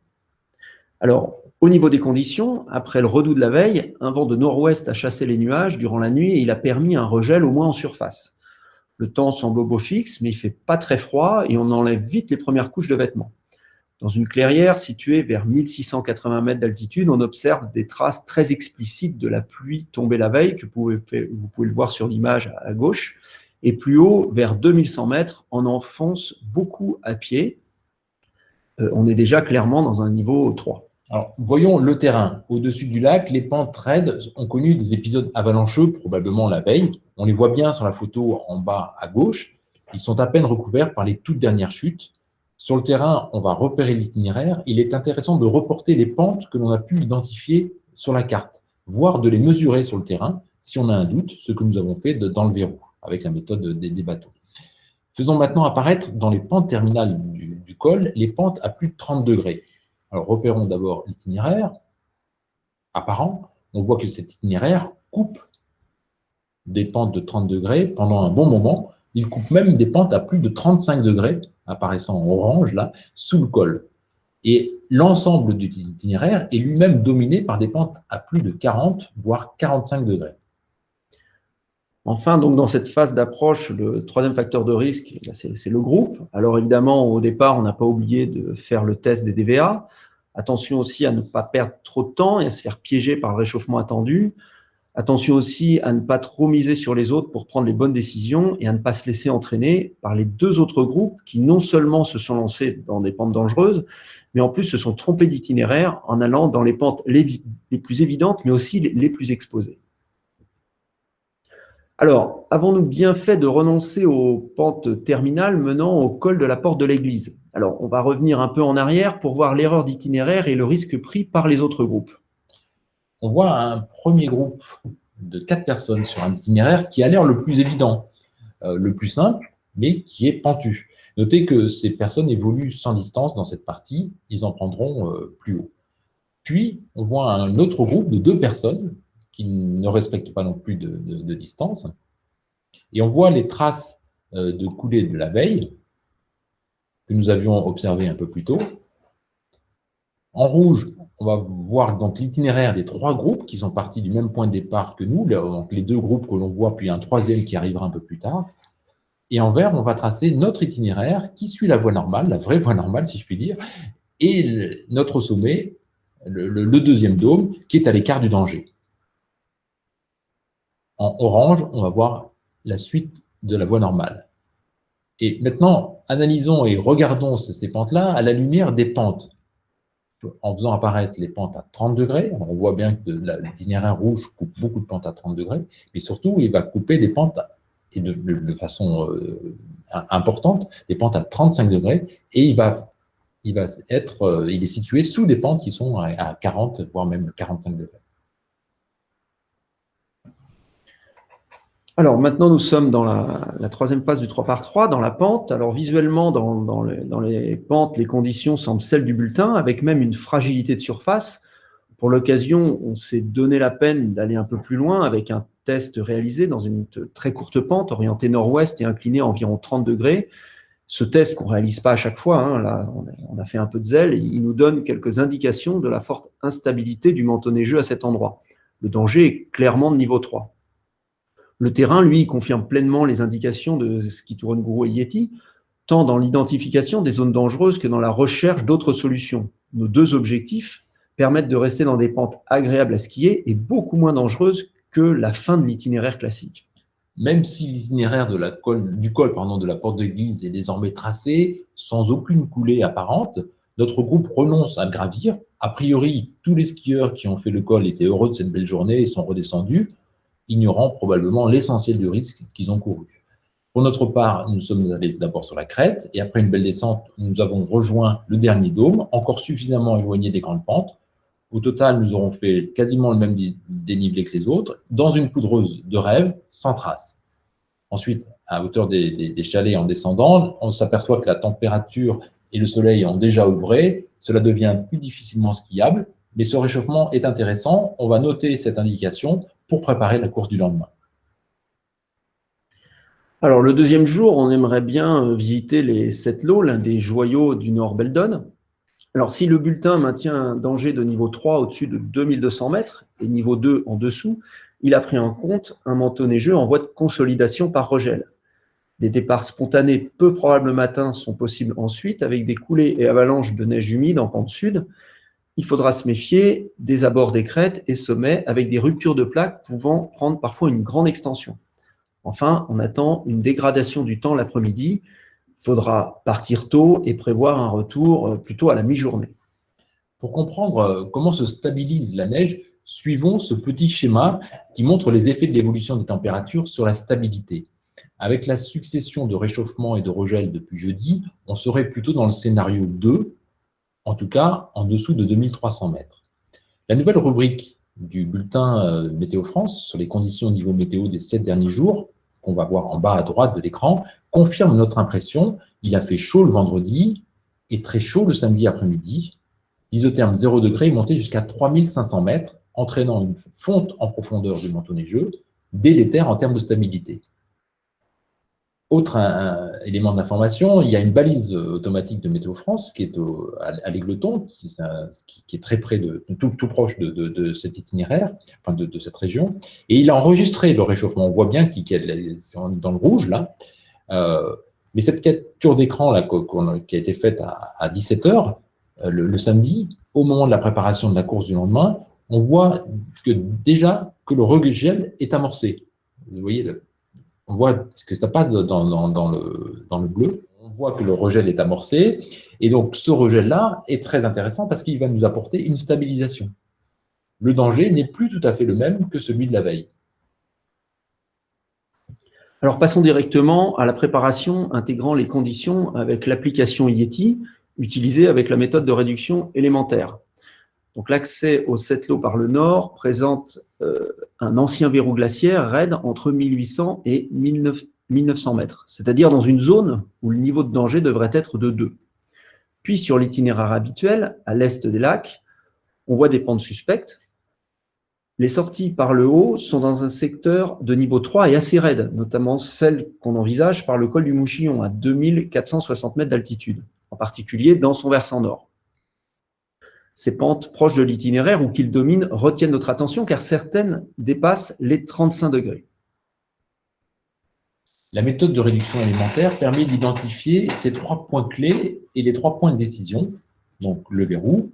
Alors, au niveau des conditions, après le redout de la veille, un vent de nord-ouest a chassé les nuages durant la nuit et il a permis un regel au moins en surface. Le temps semble au beau fixe, mais il ne fait pas très froid et on enlève vite les premières couches de vêtements. Dans une clairière située vers 1680 mètres d'altitude, on observe des traces très explicites de la pluie tombée la veille, que vous pouvez le voir sur l'image à gauche. Et plus haut, vers 2100 mètres, on enfonce beaucoup à pied. On est déjà clairement dans un niveau 3. Alors, voyons le terrain. Au-dessus du lac, les pentes raides ont connu des épisodes avalancheux, probablement la veille. On les voit bien sur la photo en bas à gauche. Ils sont à peine recouverts par les toutes dernières chutes. Sur le terrain, on va repérer l'itinéraire. Il est intéressant de reporter les pentes que l'on a pu identifier sur la carte, voire de les mesurer sur le terrain si on a un doute, ce que nous avons fait dans le verrou avec la méthode des bateaux. Faisons maintenant apparaître dans les pentes terminales du col les pentes à plus de 30 degrés. Alors repérons d'abord l'itinéraire apparent. On voit que cet itinéraire coupe des pentes de 30 degrés pendant un bon moment. Il coupe même des pentes à plus de 35 degrés, apparaissant en orange, là, sous le col. Et l'ensemble de l'itinéraire est lui-même dominé par des pentes à plus de 40, voire 45 degrés. Enfin, donc dans cette phase d'approche, le troisième facteur de risque, c'est le groupe. Alors évidemment, au départ, on n'a pas oublié de faire le test des DVA. Attention aussi à ne pas perdre trop de temps et à se faire piéger par le réchauffement attendu. Attention aussi à ne pas trop miser sur les autres pour prendre les bonnes décisions et à ne pas se laisser entraîner par les deux autres groupes qui non seulement se sont lancés dans des pentes dangereuses, mais en plus se sont trompés d'itinéraire en allant dans les pentes les plus évidentes, mais aussi les plus exposées. Alors, avons-nous bien fait de renoncer aux pentes terminales menant au col de la porte de l'église? Alors, on va revenir un peu en arrière pour voir l'erreur d'itinéraire et le risque pris par les autres groupes. On voit un premier groupe de 4 personnes sur un itinéraire qui a l'air le plus évident, le plus simple, mais qui est pentu. Notez que ces personnes évoluent sans distance dans cette partie, ils en prendront plus haut. Puis, on voit un autre groupe de 2 personnes qui ne respectent pas non plus de distance. Et on voit les traces de coulée de la veille que nous avions observées un peu plus tôt. En rouge, on va voir donc l'itinéraire des 3 groupes qui sont partis du même point de départ que nous, donc les 2 groupes que l'on voit, puis un troisième qui arrivera un peu plus tard. Et en vert, on va tracer notre itinéraire qui suit la voie normale, la vraie voie normale si je puis dire, et notre sommet, le deuxième dôme, qui est à l'écart du danger. En orange, on va voir la suite de la voie normale. Et maintenant, analysons et regardons ces pentes-là à la lumière des pentes. En faisant apparaître les pentes à 30 degrés, on voit bien que l'itinéraire rouge coupe beaucoup de pentes à 30 degrés, mais surtout, il va couper des pentes, et de façon importante, des pentes à 35 degrés, et il est situé sous des pentes qui sont à 40, voire même 45 degrés. Alors maintenant, nous sommes dans la troisième phase du 3x3, dans la pente. Alors visuellement, dans les pentes, les conditions semblent celles du bulletin, avec même une fragilité de surface. Pour l'occasion, on s'est donné la peine d'aller un peu plus loin avec un test réalisé dans une très courte pente, orientée nord-ouest et inclinée à environ 30 degrés. Ce test qu'on ne réalise pas à chaque fois, hein, là, on a fait un peu de zèle, il nous donne quelques indications de la forte instabilité du manteau neigeux à cet endroit. Le danger est clairement de niveau 3. Le terrain, lui, confirme pleinement les indications de Ski Touren Guru et Yeti, tant dans l'identification des zones dangereuses que dans la recherche d'autres solutions. Nos 2 objectifs permettent de rester dans des pentes agréables à skier et beaucoup moins dangereuses que la fin de l'itinéraire classique. Même si l'itinéraire du col de la porte d'église est désormais tracé, sans aucune coulée apparente, notre groupe renonce à le gravir. A priori, tous les skieurs qui ont fait le col étaient heureux de cette belle journée et sont redescendus, ignorant probablement l'essentiel du risque qu'ils ont couru. Pour notre part, nous sommes allés d'abord sur la crête, et après une belle descente, nous avons rejoint le dernier dôme, encore suffisamment éloigné des grandes pentes. Au total, nous aurons fait quasiment le même dénivelé que les autres, dans une poudreuse de rêve, sans trace. Ensuite, à hauteur des chalets en descendant, on s'aperçoit que la température et le soleil ont déjà ouvré, cela devient plus difficilement skiable, mais ce réchauffement est intéressant, on va noter cette indication pour préparer la course du lendemain. Alors, le deuxième jour, on aimerait bien visiter les 7 lots, l'un des joyaux du Nord Beldon. Alors, si le bulletin maintient un danger de niveau 3 au-dessus de 2200 mètres et niveau 2 en dessous, il a pris en compte un manteau neigeux en voie de consolidation par regel. Des départs spontanés peu probables le matin sont possibles ensuite avec des coulées et avalanches de neige humide en pente sud. Il faudra se méfier des abords des crêtes et sommets avec des ruptures de plaques pouvant prendre parfois une grande extension. Enfin, on attend une dégradation du temps l'après-midi. Il faudra partir tôt et prévoir un retour plutôt à la mi-journée. Pour comprendre comment se stabilise la neige, suivons ce petit schéma qui montre les effets de l'évolution des températures sur la stabilité. Avec la succession de réchauffement et de regel depuis jeudi, on serait plutôt dans le scénario 2, en tout cas en dessous de 2300 mètres. La nouvelle rubrique du bulletin Météo France sur les conditions niveau météo des 7 derniers jours, qu'on va voir en bas à droite de l'écran, confirme notre impression. Il a fait chaud le vendredi et très chaud le samedi après-midi. L'isotherme 0 degré est monté jusqu'à 3500 mètres, entraînant une fonte en profondeur du manteau neigeux, délétère en termes de stabilité. Autre élément d'information, il y a une balise automatique de Météo France qui est à l'Égleton, qui est très près tout proche de cet itinéraire, enfin de cette région, et il a enregistré le réchauffement. On voit bien qu'il est dans le rouge là, mais cette capture d'écran là qui a été faite à 17h, le samedi, au moment de la préparation de la course du lendemain, on voit déjà que le regel est amorcé. Vous voyez, on voit que ça passe dans le bleu. On voit que le regel est amorcé. Et donc, ce regel-là est très intéressant parce qu'il va nous apporter une stabilisation. Le danger n'est plus tout à fait le même que celui de la veille. Alors, passons directement à la préparation intégrant les conditions avec l'application Yeti, utilisée avec la méthode de réduction élémentaire. Donc, l'accès au Settlo par le nord présente un ancien verrou glaciaire raide entre 1800 et 1900 mètres, c'est-à-dire dans une zone où le niveau de danger devrait être de 2. Puis, sur l'itinéraire habituel, à l'est des lacs, on voit des pentes suspectes. Les sorties par le haut sont dans un secteur de niveau 3 et assez raide, notamment celle qu'on envisage par le col du Mouchillon à 2460 mètres d'altitude, en particulier dans son versant nord. Ces pentes proches de l'itinéraire ou qu'ils dominent retiennent notre attention car certaines dépassent les 35 degrés. La méthode de réduction élémentaire permet d'identifier ces 3 points clés et les 3 points de décision. Donc le verrou,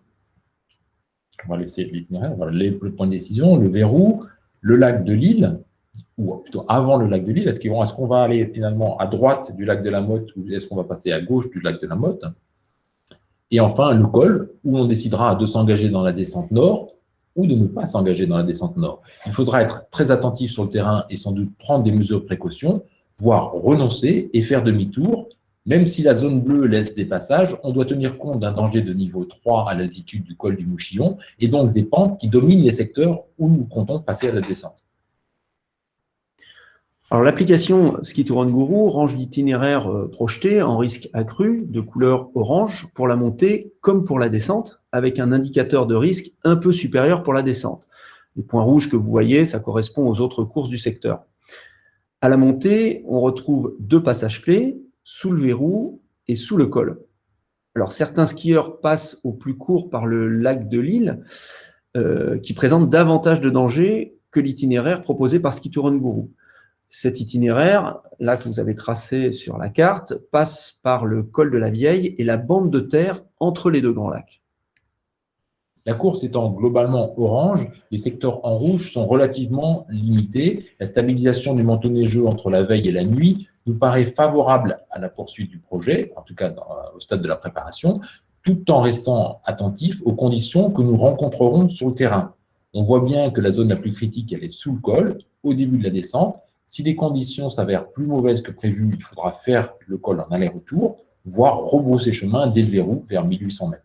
on va laisser l'itinéraire, voilà, les points de décision, le verrou, le lac de Lille, ou plutôt avant le lac de Lille, est-ce qu'on va aller finalement à droite du lac de la Motte ou est-ce qu'on va passer à gauche du lac de la Motte? Et enfin, le col, où on décidera de s'engager dans la descente nord ou de ne pas s'engager dans la descente nord. Il faudra être très attentif sur le terrain et sans doute prendre des mesures de précaution, voire renoncer et faire demi-tour. Même si la zone bleue laisse des passages, on doit tenir compte d'un danger de niveau 3 à l'altitude du col du Mouchillon et donc des pentes qui dominent les secteurs où nous comptons passer à la descente. Alors, l'application Ski to Run Guru range l'itinéraire projeté en risque accru de couleur orange pour la montée comme pour la descente, avec un indicateur de risque un peu supérieur pour la descente. Les points rouges que vous voyez, ça correspond aux autres courses du secteur. À la montée, on retrouve 2 passages clés, sous le verrou et sous le col. Alors, certains skieurs passent au plus court par le lac de Lille, qui présente davantage de dangers que l'itinéraire proposé par Ski to Run Guru. Cet itinéraire, là que vous avez tracé sur la carte, passe par le col de la Vieille et la bande de terre entre les 2 grands lacs. La course étant globalement orange, les secteurs en rouge sont relativement limités. La stabilisation du manteau neigeux entre la veille et la nuit nous paraît favorable à la poursuite du projet, en tout cas au stade de la préparation, tout en restant attentif aux conditions que nous rencontrerons sur le terrain. On voit bien que la zone la plus critique, elle est sous le col, au début de la descente. Si les conditions s'avèrent plus mauvaises que prévu, il faudra faire le col en aller-retour, voire rebrousser chemin dès le verrou vers 1800 mètres.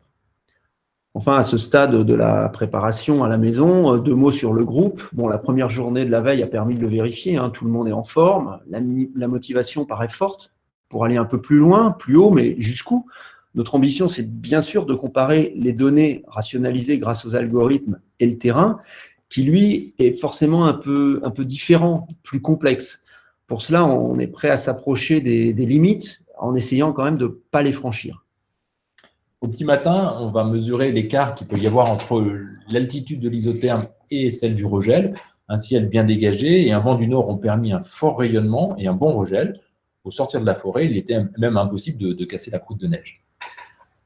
Enfin, à ce stade de la préparation à la maison, 2 mots sur le groupe. Bon, la première journée de la veille a permis de le vérifier, tout le monde est en forme, la motivation paraît forte pour aller un peu plus loin, plus haut, mais jusqu'où? Notre ambition, c'est bien sûr de comparer les données rationalisées grâce aux algorithmes et le terrain, qui lui est forcément un peu différent, plus complexe. Pour cela, on est prêt à s'approcher des limites en essayant quand même de ne pas les franchir. Au petit matin, on va mesurer l'écart qu'il peut y avoir entre l'altitude de l'isotherme et celle du regel. Un ciel bien dégagé et un vent du nord ont permis un fort rayonnement et un bon regel. Au sortir de la forêt, il était même impossible de casser la croûte de neige.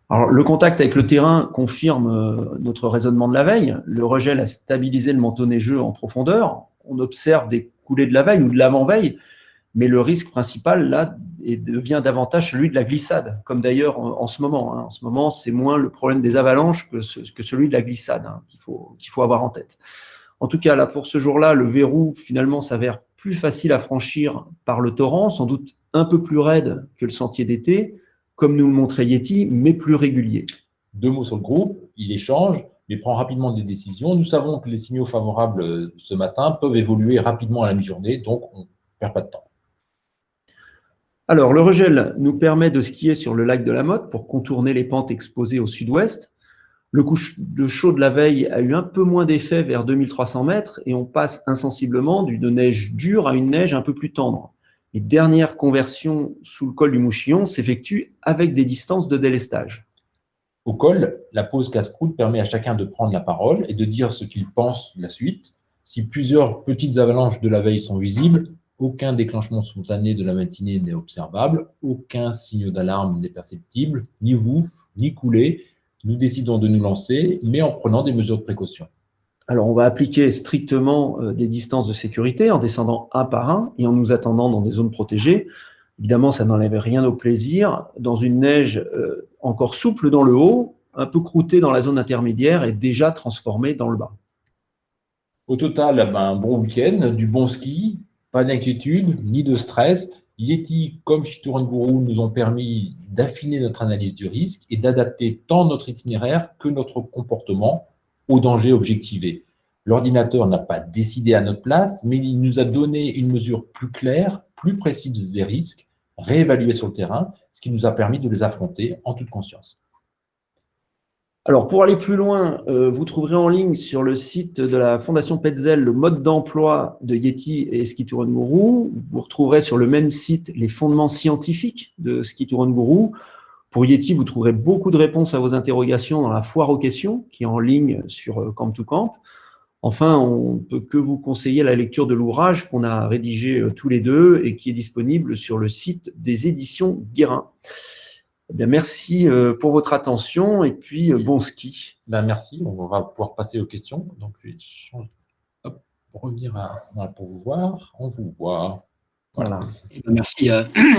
Alors, le contact avec le terrain confirme notre raisonnement de la veille. Le regel a stabilisé le manteau neigeux en profondeur. On observe des coulées de la veille ou de l'avant-veille, mais le risque principal, là, devient davantage celui de la glissade, comme d'ailleurs en ce moment. En ce moment, c'est moins le problème des avalanches que celui de la glissade qu'il faut avoir en tête. En tout cas, là, pour ce jour-là, le verrou, finalement, s'avère plus facile à franchir par le torrent, sans doute un peu plus raide que le sentier d'été, comme nous le montrait Yeti, mais plus régulier. 2 mots sur le groupe, il échange, mais prend rapidement des décisions. Nous savons que les signaux favorables ce matin peuvent évoluer rapidement à la mi-journée, donc on ne perd pas de temps. Alors, le regel nous permet de skier sur le lac de la Motte pour contourner les pentes exposées au sud-ouest. Le coup de chaud de la veille a eu un peu moins d'effet vers 2300 mètres et on passe insensiblement d'une neige dure à une neige un peu plus tendre. Les dernières conversions sous le col du Mouchillon s'effectuent avec des distances de délestage. Au col, la pause casse-croûte permet à chacun de prendre la parole et de dire ce qu'il pense de la suite. Si plusieurs petites avalanches de la veille sont visibles, aucun déclenchement spontané de la matinée n'est observable, aucun signe d'alarme n'est perceptible, ni vouf, ni coulée. nous décidons de nous lancer, mais en prenant des mesures de précaution. Alors, on va appliquer strictement des distances de sécurité en descendant un par un et en nous attendant dans des zones protégées. Évidemment, ça n'enlève rien au plaisir. Dans une neige encore souple dans le haut, un peu croûtée dans la zone intermédiaire et déjà transformée dans le bas. Au total, un bon week-end, du bon ski, pas d'inquiétude, ni de stress. Yeti comme Shitouren Guru nous ont permis d'affiner notre analyse du risque et d'adapter tant notre itinéraire que notre comportement aux dangers objectivés. L'ordinateur n'a pas décidé à notre place, mais il nous a donné une mesure plus claire, plus précise des risques, réévalués sur le terrain, ce qui nous a permis de les affronter en toute conscience. Alors, pour aller plus loin, vous trouverez en ligne sur le site de la Fondation Petzl le mode d'emploi de Yeti et Ski Touren Guru. Vous retrouverez sur le même site les fondements scientifiques de Ski Touren Guru. Pour Yeti, vous trouverez beaucoup de réponses à vos interrogations dans la foire aux questions qui est en ligne sur Camp to Camp. Enfin, on ne peut que vous conseiller la lecture de l'ouvrage qu'on a rédigé tous les deux et qui est disponible sur le site des éditions Guérin. Eh bien, merci pour votre attention et puis bon ski. Merci, on va pouvoir passer aux questions. Donc, je vais changer. Hop, pour revenir pour vous voir, on vous voit. Voilà. Merci,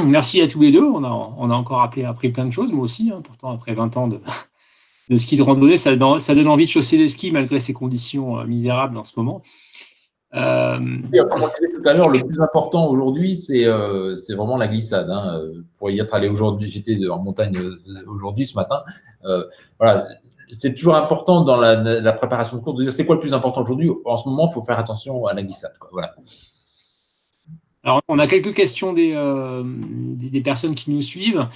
merci à tous les deux. On a encore appris plein de choses, moi aussi. Pourtant, après 20 ans de ski de randonnée, ça donne envie de chausser les skis malgré ces conditions misérables en ce moment. Comme on disait tout à l'heure, le plus important aujourd'hui, c'est vraiment la glissade. Pour y être allé aujourd'hui, j'étais en montagne aujourd'hui, ce matin. Voilà, c'est toujours important dans la préparation de course de dire c'est quoi le plus important aujourd'hui. En ce moment, il faut faire attention à la glissade. Voilà. Alors, on a quelques questions des personnes qui nous suivent.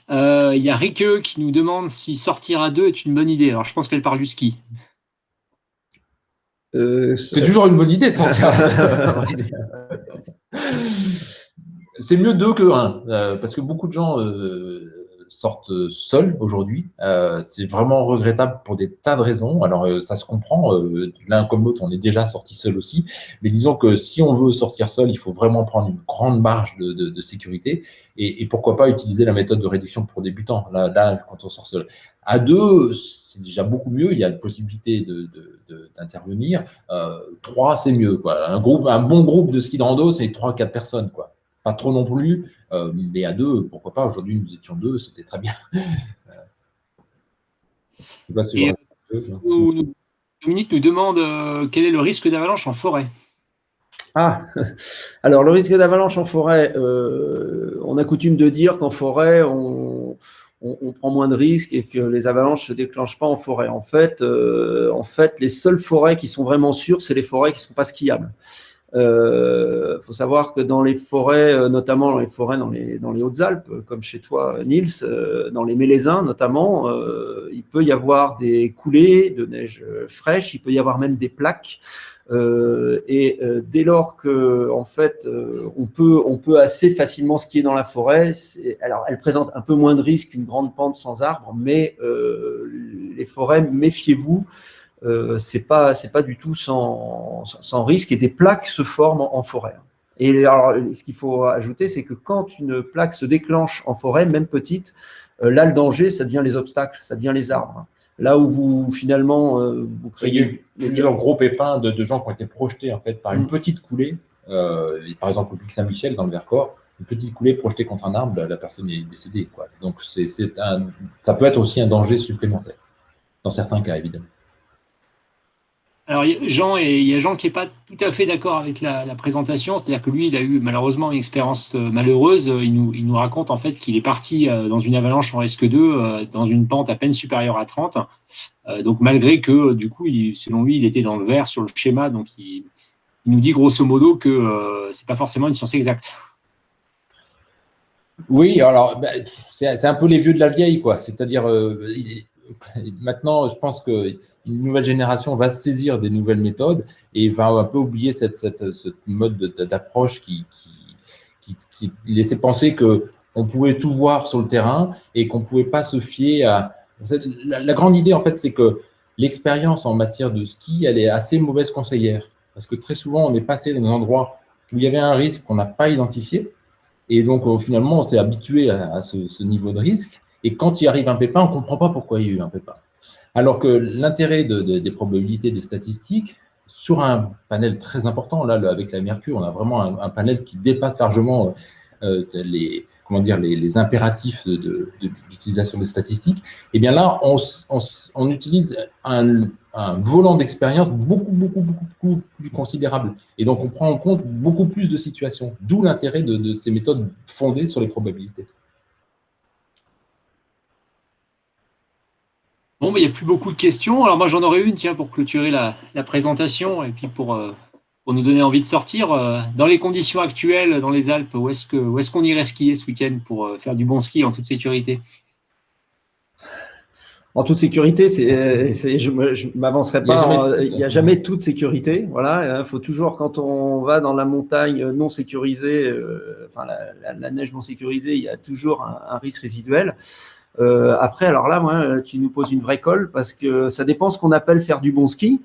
Il y a Rike qui nous demande si sortir à deux est une bonne idée. Alors, je pense qu'elle parle du ski. C'est toujours une bonne idée de sortir. C'est mieux deux que un, parce que beaucoup de gens sortent seuls aujourd'hui. C'est vraiment regrettable pour des tas de raisons. Alors, ça se comprend. L'un comme l'autre, on est déjà sorti seul aussi. Mais disons que si on veut sortir seul, il faut vraiment prendre une grande marge de sécurité. Et pourquoi pas utiliser la méthode de réduction pour débutants. Là, quand on sort seul. À deux, c'est déjà beaucoup mieux. Il y a la possibilité d'intervenir. 3, c'est mieux, quoi. Un bon groupe de ski de rando, c'est 3-4 personnes, quoi. Pas trop non plus, mais à deux, pourquoi pas. Aujourd'hui, nous étions deux, c'était très bien. Dominique nous demande quel est le risque d'avalanche en forêt. Ah, alors le risque d'avalanche en forêt, on a coutume de dire qu'en forêt, on prend moins de risques et que les avalanches ne se déclenchent pas en forêt. En fait, les seules forêts qui sont vraiment sûres, c'est les forêts qui ne sont pas skiables. Faut savoir que dans les forêts, notamment dans les forêts dans les Hautes-Alpes, comme chez toi, Niels, dans les Mélésins notamment, il peut y avoir des coulées de neige fraîche, il peut y avoir même des plaques. Dès lors que en fait on peut assez facilement skier dans la forêt, alors elle présente un peu moins de risques qu'une grande pente sans arbre, mais les forêts, méfiez-vous. C'est pas du tout sans risque et des plaques se forment en forêt. Et alors, ce qu'il faut ajouter, c'est que quand une plaque se déclenche en forêt, même petite, là, le danger, ça devient les obstacles, ça devient les arbres. Là où vous, finalement, vous créez… Il y a plusieurs gros pépins de gens qui ont été projetés en fait, par une petite coulée. Par exemple, au pic Saint-Michel, dans le Vercors, une petite coulée projetée contre un arbre, la personne est décédée, quoi. Donc, ça peut être aussi un danger supplémentaire, dans certains cas, évidemment. Alors, il y a Jean qui n'est pas tout à fait d'accord avec la présentation, c'est-à-dire que lui, il a eu malheureusement une expérience malheureuse. Il nous raconte en fait qu'il est parti dans une avalanche en risque 2, dans une pente à peine supérieure à 30. Donc, malgré que, du coup, selon lui, il était dans le vert sur le schéma. Donc, il nous dit grosso modo que ce n'est pas forcément une science exacte. Oui, alors, c'est un peu les vieux de la vieille, quoi. C'est-à-dire, maintenant, je pense que une nouvelle génération va se saisir des nouvelles méthodes et va un peu oublier ce mode d'approche qui laissait penser qu'on pouvait tout voir sur le terrain et qu'on ne pouvait pas se fier à… La grande idée, en fait, c'est que l'expérience en matière de ski, elle est assez mauvaise conseillère parce que très souvent, on est passé dans des endroits où il y avait un risque qu'on n'a pas identifié et donc, finalement, on s'est habitué à ce niveau de risque et quand il arrive un pépin, on ne comprend pas pourquoi il y a eu un pépin. Alors que l'intérêt des probabilités des statistiques, sur un panel très important, là, avec la Mercure, on a vraiment un panel qui dépasse largement les impératifs d'utilisation des statistiques. Et bien là, on utilise un volant d'expérience beaucoup plus considérable. Et donc, on prend en compte beaucoup plus de situations, d'où l'intérêt de ces méthodes fondées sur les probabilités. Bon, mais il n'y a plus beaucoup de questions. Alors moi, j'en aurais une, tiens, pour clôturer la présentation et puis pour nous donner envie de sortir. Dans les conditions actuelles, dans les Alpes, où est-ce qu'on irait skier ce week-end pour faire du bon ski en toute sécurité? En toute sécurité, je ne m'avancerai pas. Il n'y a jamais toute sécurité. Voilà, il faut toujours, quand on va dans la montagne non sécurisée, enfin la neige non sécurisée, il y a toujours un risque résiduel. Après, alors là, moi, tu nous poses une vraie colle parce que ça dépend ce qu'on appelle faire du bon ski.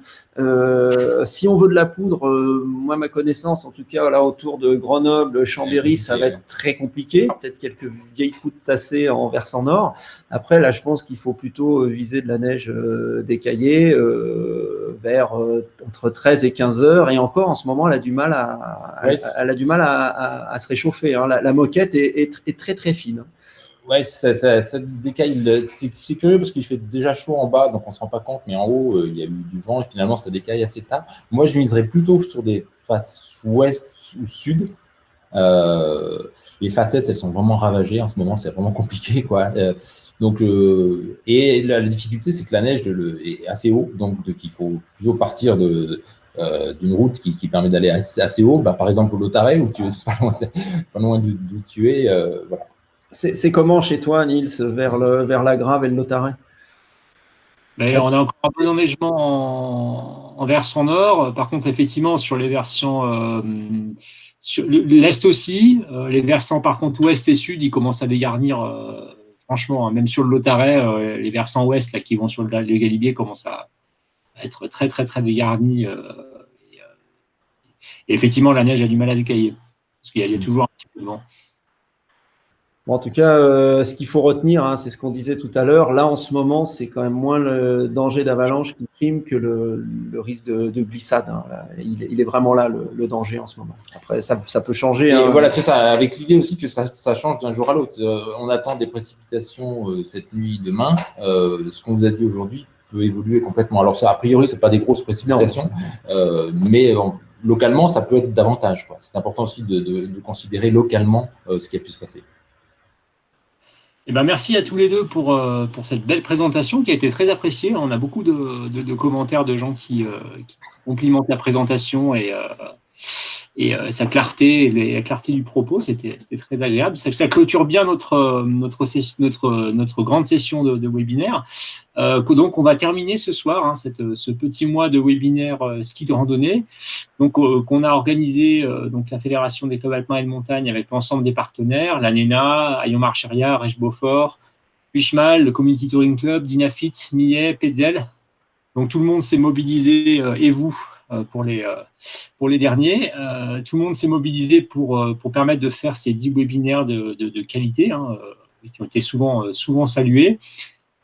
Si on veut de la poudre, moi, ma connaissance, en tout cas, là, autour de Grenoble, Chambéry, ça va être très compliqué. Peut-être quelques vieilles poudres tassées en versant nord. Après, là, je pense qu'il faut plutôt viser de la neige décaillée vers entre 13 et 15 heures. Et encore, en ce moment, elle a du mal à se réchauffer. Hein. La moquette est très, très fine. Ouais, ça décaille. C'est curieux parce qu'il fait déjà chaud en bas, donc on ne se rend pas compte, mais en haut, il y a eu du vent et finalement, ça décaille assez tard. Moi, je miserais plutôt sur des faces ouest ou sud. Les faces est, elles sont vraiment ravagées en ce moment, c'est vraiment compliqué, quoi. Et la difficulté, c'est que la neige est assez haut, donc il faut plutôt partir d'une route qui permet d'aller assez haut, par exemple au Lotaret, où tu es pas loin d'où tu es. Voilà. C'est comment chez toi, Niels, vers la Grave et le Lotaret? Mais on a encore un peu d'enneigement en versant nord. Par contre, effectivement, sur les versions sur l'est aussi, les versants par contre ouest et sud, ils commencent à dégarnir. Franchement, hein, même sur le Lotaret, les versants ouest là, qui vont sur le Galibier commencent à être très très très dégarnis. Et effectivement, la neige a du mal à décailler parce qu'il y a toujours un petit peu de vent. Bon, en tout cas, ce qu'il faut retenir, hein, c'est ce qu'on disait tout à l'heure. Là, en ce moment, c'est quand même moins le danger d'avalanche qui prime que le risque de glissade. Hein. Là, il est vraiment là, le danger en ce moment. Après, ça peut changer. Hein. Voilà, c'est ça. Avec l'idée aussi que ça change d'un jour à l'autre. On attend des précipitations cette nuit, demain. Ce qu'on vous a dit aujourd'hui peut évoluer complètement. Alors ça, a priori, c'est pas des grosses précipitations, mais localement, ça peut être davantage. C'est important aussi de considérer localement ce qui a pu se passer. Eh ben, merci à tous les deux pour cette belle présentation qui a été très appréciée. On a beaucoup de commentaires de gens qui complimentent la présentation et sa clarté, la clarté du propos. C'était très agréable. Ça clôture bien notre grande session de webinaire. Donc, on va terminer ce soir ce petit mois de webinaire ski de randonnée. Donc, qu'on a organisé donc la Fédération des clubs alpins et de montagne avec l'ensemble des partenaires, l'ANENA, Ayon-Marcheria, Reich-Beaufort, Puigmal, le Community Touring Club, Dynafit, Millet, Petzel. Donc, tout le monde s'est mobilisé, et vous, pour les derniers. Tout le monde s'est mobilisé pour permettre de faire ces 10 webinaires de qualité, qui ont été souvent salués.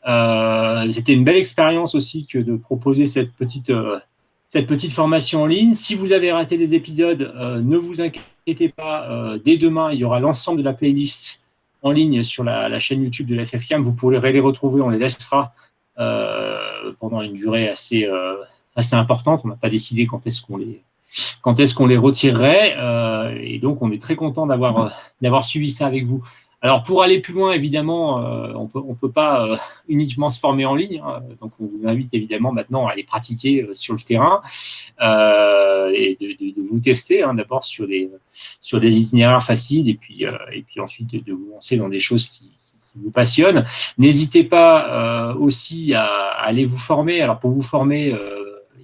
C'était une belle expérience aussi que de proposer cette petite formation en ligne. Si vous avez raté des épisodes, ne vous inquiétez pas. Dès demain, il y aura l'ensemble de la playlist en ligne sur la chaîne YouTube de la FFCAM. Vous pourrez les retrouver. On les laissera pendant une durée assez importante. On n'a pas décidé quand est-ce qu'on les retirerait. Et donc, on est très content d'avoir suivi ça avec vous. Alors, pour aller plus loin, évidemment, on peut pas uniquement se former en ligne. Donc, on vous invite évidemment maintenant à aller pratiquer sur le terrain et de vous tester d'abord sur des itinéraires faciles et puis ensuite de vous lancer dans des choses qui vous passionnent. N'hésitez pas aussi à aller vous former. Alors, pour vous former,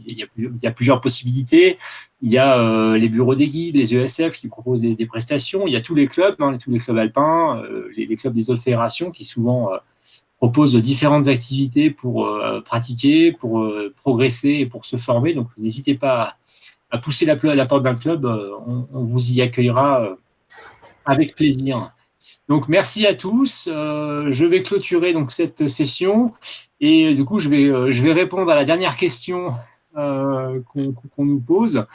il y a plusieurs possibilités. Il y a les bureaux des guides, les ESF qui proposent des prestations. Il y a tous les clubs, tous les clubs alpins, les clubs des autres fédérations qui souvent proposent différentes activités pour pratiquer, pour progresser et pour se former. Donc, n'hésitez pas à pousser la porte d'un club. On vous y accueillera avec plaisir. Donc, merci à tous. Je vais clôturer donc cette session et du coup, je vais répondre à la dernière question qu'on nous pose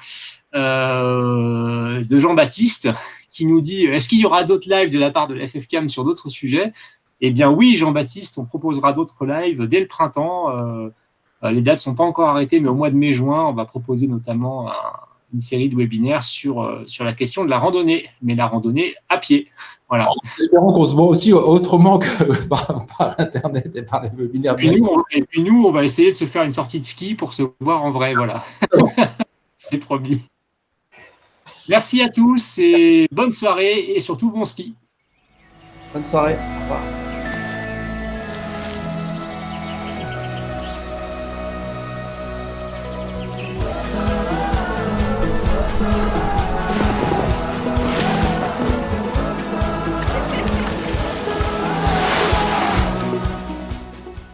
de Jean-Baptiste qui nous dit « Est-ce qu'il y aura d'autres lives de la part de la FFCAM sur d'autres sujets ?» Eh bien oui, Jean-Baptiste, on proposera d'autres lives dès le printemps. Les dates ne sont pas encore arrêtées, mais au mois de mai-juin, on va proposer notamment une série de webinaires sur la question de la randonnée, mais la randonnée à pied. Voilà. Espérons qu'on se voit aussi autrement que par Internet et par les webinaires. Et puis nous, on va essayer de se faire une sortie de ski pour se voir en vrai. Voilà. C'est promis. Merci à tous et bonne soirée et surtout bon ski. Bonne soirée. Au revoir.